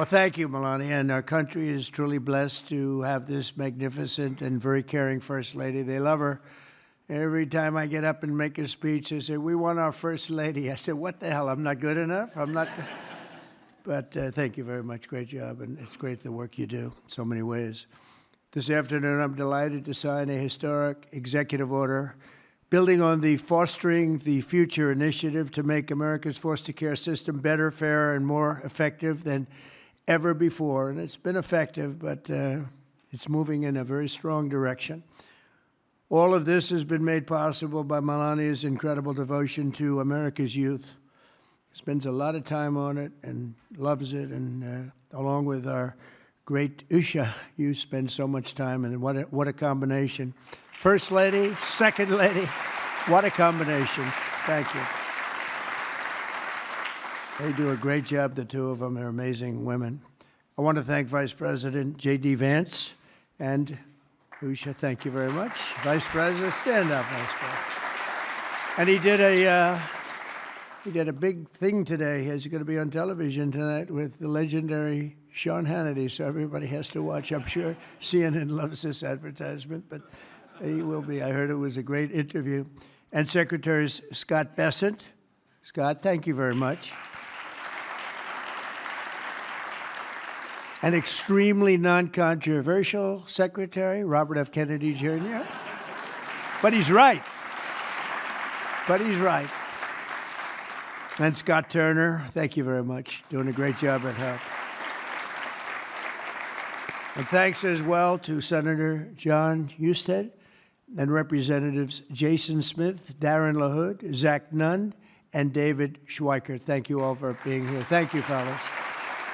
Well, thank you, Melania. And our country is truly blessed to have this magnificent and very caring First Lady. They love her. Every time I get up and make a speech, they say, "We want our First Lady." I said, "What the hell? I'm not good enough? I'm not." But thank you very much. Great job. And it's great the work you do in so many ways. This afternoon, I'm delighted to sign a historic executive order building on the Fostering the Future initiative to make America's foster care system better, fairer, and more effective than ever before. And it's been effective, but it's moving in a very strong direction. All of this has been made possible by Melania's incredible devotion to America's youth. Spends a lot of time on it and loves it, and along with our great Usha, you spend so much time, and what a combination. First Lady, Second Lady, what a combination. Thank you. They do a great job, the two of them. They're amazing women. I want to thank Vice President J.D. Vance and Usha. Thank you very much. Vice President, stand up, Vice President. And he did a big thing today. He's going to be on television tonight with the legendary Sean Hannity, so everybody has to watch. I'm sure CNN loves this advertisement, but he will be. I heard it was a great interview. And Secretaries Scott Bessent. Scott, thank you very much. An extremely non-controversial Secretary, Robert F. Kennedy, Jr. But he's right. And Scott Turner, thank you very much. Doing a great job at HELP. And thanks as well to Senator John Husted and Representatives Jason Smith, Darren LaHood, Zach Nunn, and David Schweikert. Thank you all for being here. Thank you, fellas.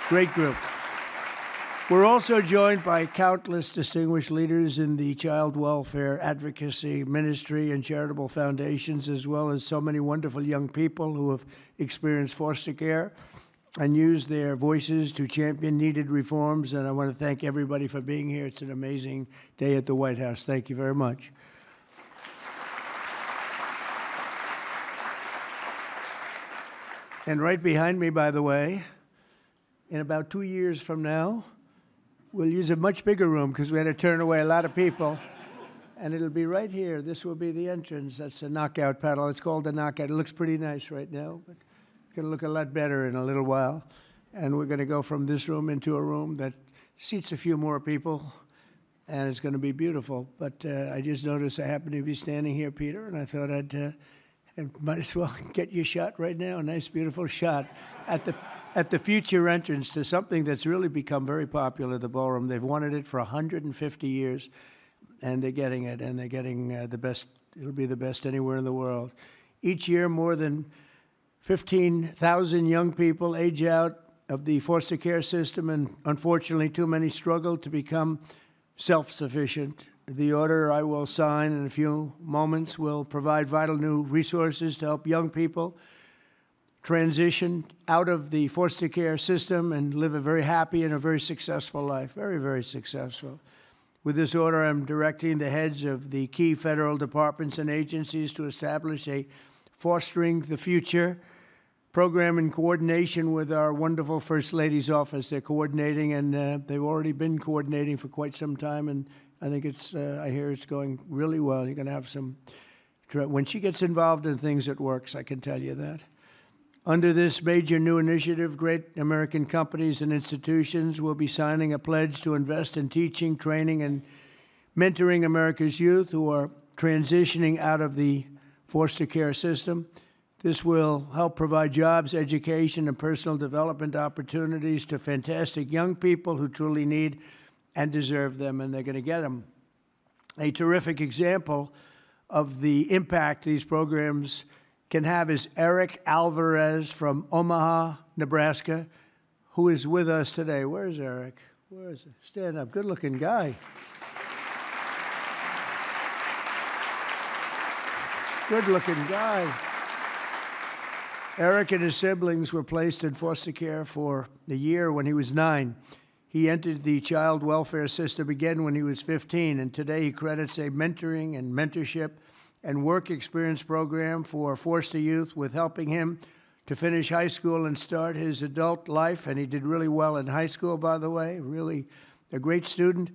Great group. We're also joined by countless distinguished leaders in the child welfare advocacy ministry and charitable foundations, as well as so many wonderful young people who have experienced foster care and used their voices to champion needed reforms. And I want to thank everybody for being here. It's an amazing day at the White House. Thank you very much. And right behind me, by the way, in about 2 years from now, we'll use a much bigger room because we had to turn away a lot of people. And it'll be right here. This will be the entrance. That's a knockout paddle. It's called the knockout. It looks pretty nice right now, but it's going to look a lot better in a little while. And we're going to go from this room into a room that seats a few more people, and it's going to be beautiful. But I just noticed I happen to be standing here, Peter, and I thought I might as well get you a shot right now, a nice, beautiful shot at the future entrance to something that's really become very popular, the ballroom. They've wanted it for 150 years, and they're getting it, and they're getting the best. It'll be the best anywhere in the world. Each year, more than 15,000 young people age out of the foster care system, and unfortunately, too many struggle to become self-sufficient. The order I will sign in a few moments will provide vital new resources to help young people transition out of the foster care system and live a very happy and a very successful life, very, very successful. With this order, I'm directing the heads of the key federal departments and agencies to establish a Fostering the Future program in coordination with our wonderful First Lady's office. They're coordinating, and they've already been coordinating for quite some time, and I think I hear it's going really well. You're going to have some, when she gets involved in things, it works, I can tell you that. Under this major new initiative, great American companies and institutions will be signing a pledge to invest in teaching, training, and mentoring America's youth who are transitioning out of the foster care system. This will help provide jobs, education, and personal development opportunities to fantastic young people who truly need and deserve them, and they're going to get them. A terrific example of the impact these programs can have is Eric Alvarez from Omaha, Nebraska, who is with us today. Where's Eric? Where is he? Stand up. Good-looking guy. Good-looking guy. Eric and his siblings were placed in foster care for a year when he was 9. He entered the child welfare system again when he was 15, and today he credits a mentoring and mentorship and work experience program for foster youth with helping him to finish high school and start his adult life, and he did really well in high school, by the way, really a great student,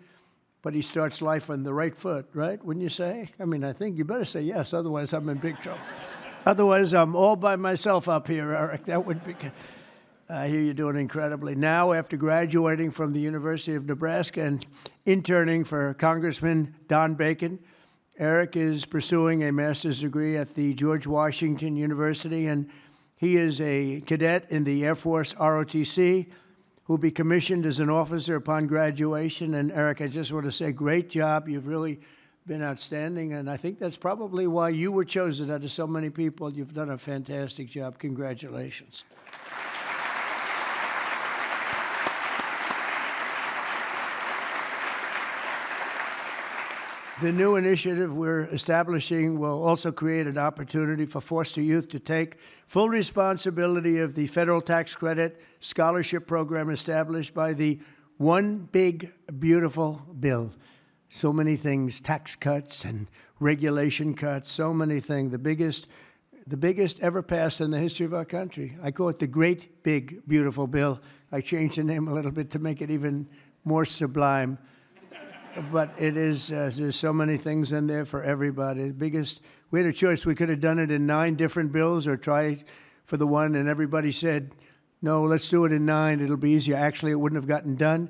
but he starts life on the right foot, right, wouldn't you say? I mean, I think you better say yes, otherwise I'm in big trouble. Otherwise, I'm all by myself up here, Eric. That would be... I hear you're doing incredibly. Now, after graduating from the University of Nebraska and interning for Congressman Don Bacon, Eric is pursuing a master's degree at the George Washington University, and he is a cadet in the Air Force ROTC who will be commissioned as an officer upon graduation. And Eric, I just want to say, great job. You've really been outstanding, and I think that's probably why you were chosen out of so many people. You've done a fantastic job. Congratulations. The new initiative we're establishing will also create an opportunity for foster youth to take full responsibility of the federal tax credit scholarship program established by the One Big Beautiful Bill. So many things, tax cuts and regulation cuts, so many things. The biggest ever passed in the history of our country. I call it the Great Big Beautiful Bill. I changed the name a little bit to make it even more sublime. But it is, there's so many things in there for everybody. We had a choice. We could have done it in 9 different bills or try for the one, and everybody said, no, let's do it in 9. It'll be easier. Actually, it wouldn't have gotten done.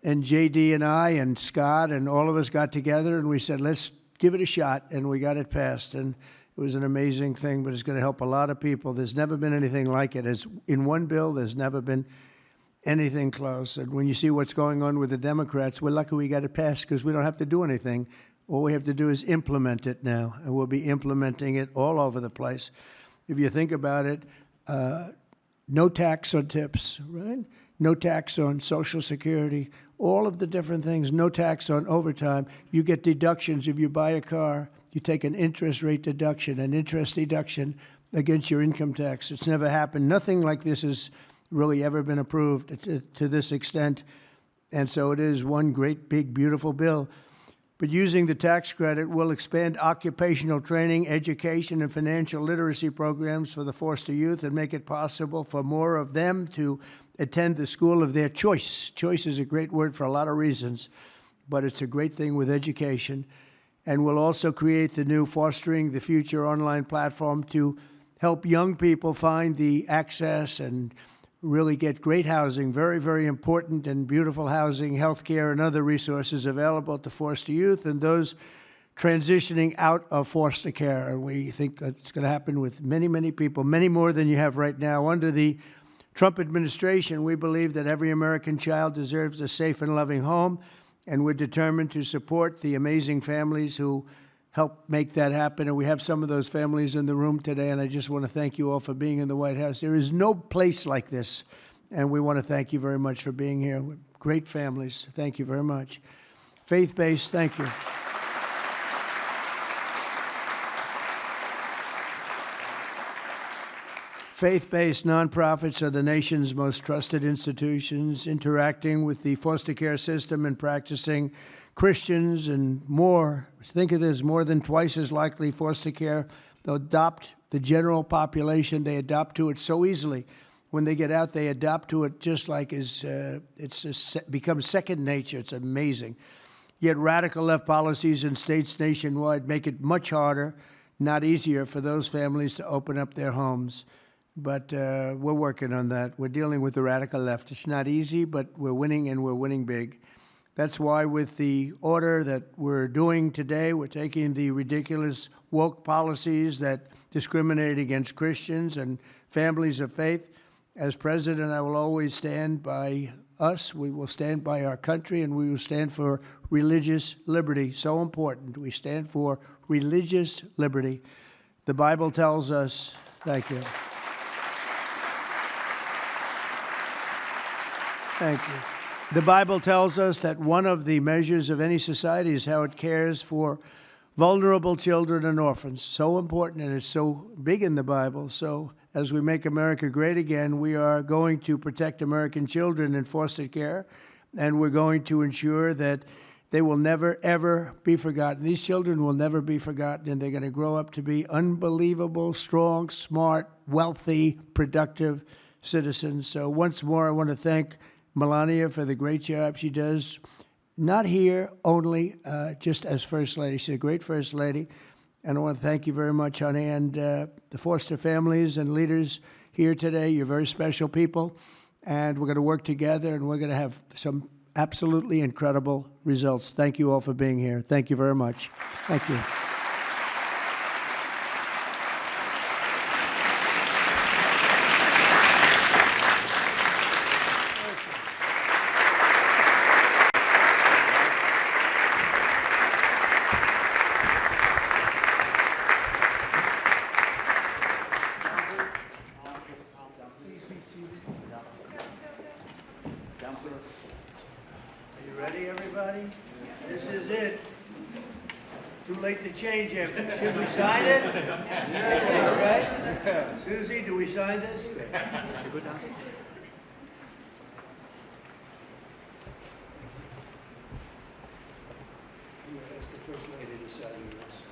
And J.D. and I and Scott and all of us got together, and we said, let's give it a shot, and we got it passed. And it was an amazing thing, but it's going to help a lot of people. There's never been anything like it. As in one bill, there's never been anything close. And when you see what's going on with the Democrats, we're lucky we got it passed because we don't have to do anything. All we have to do is implement it now, and we'll be implementing it all over the place. If you think about it, no tax on tips, right? No tax on Social Security, all of the different things, no tax on overtime. You get deductions if you buy a car. You take an interest rate deduction, an interest deduction against your income tax. It's never happened. Nothing like this has really ever been approved to this extent. And so it is one great, big, beautiful bill. But using the tax credit will expand occupational training, education, and financial literacy programs for the foster youth and make it possible for more of them to attend the school of their choice. Choice is a great word for a lot of reasons, but it's a great thing with education. And we'll also create the new Fostering the Future online platform to help young people find the access and really get great housing, very, very important and beautiful housing, health care, and other resources available to foster youth and those transitioning out of foster care. And we think that's going to happen with many, many people, many more than you have right now. Under the Trump administration, we believe that every American child deserves a safe and loving home, and we're determined to support the amazing families who help make that happen. And we have some of those families in the room today, and I just want to thank you all for being in the White House. There is no place like this, and we want to thank you very much for being here. Great families. Thank you very much. Faith-based, thank you. Faith-based nonprofits are the nation's most trusted institutions, interacting with the foster care system and practicing Christians and more. Think of this, more than twice as likely foster care. They'll adopt the general population. They adopt to it so easily. When they get out, they adopt to it just like becomes second nature. It's amazing. Yet radical left policies in states nationwide make it much harder, not easier, for those families to open up their homes. But we're working on that. We're dealing with the radical left. It's not easy, but we're winning, and we're winning big. That's why with the order that we're doing today, we're taking the ridiculous woke policies that discriminate against Christians and families of faith. As president, I will always stand by us. We will stand by our country, and we will stand for religious liberty. So important. We stand for religious liberty. The Bible tells us, thank you. Thank you. The Bible tells us that one of the measures of any society is how it cares for vulnerable children and orphans. So important, and it's so big in the Bible. So as we make America great again, we are going to protect American children in foster care, and we're going to ensure that They will never, ever be forgotten. These children will never be forgotten, and they're going to grow up to be unbelievable, strong, smart, wealthy, productive citizens. So once more, I want to thank Melania for the great job she does, not here only just as First Lady. She's a great First Lady. And I want to thank you very much, honey, and the Foster families and leaders here today. You're very special people, and we're going to work together, and we're going to have some absolutely incredible results. Thank you all for being here. Thank you very much. Thank you. Are you ready, everybody? This is it. Too late to change after. Should we sign it? All right. Susie, do we sign this? Good. You ask the First Lady to sign this.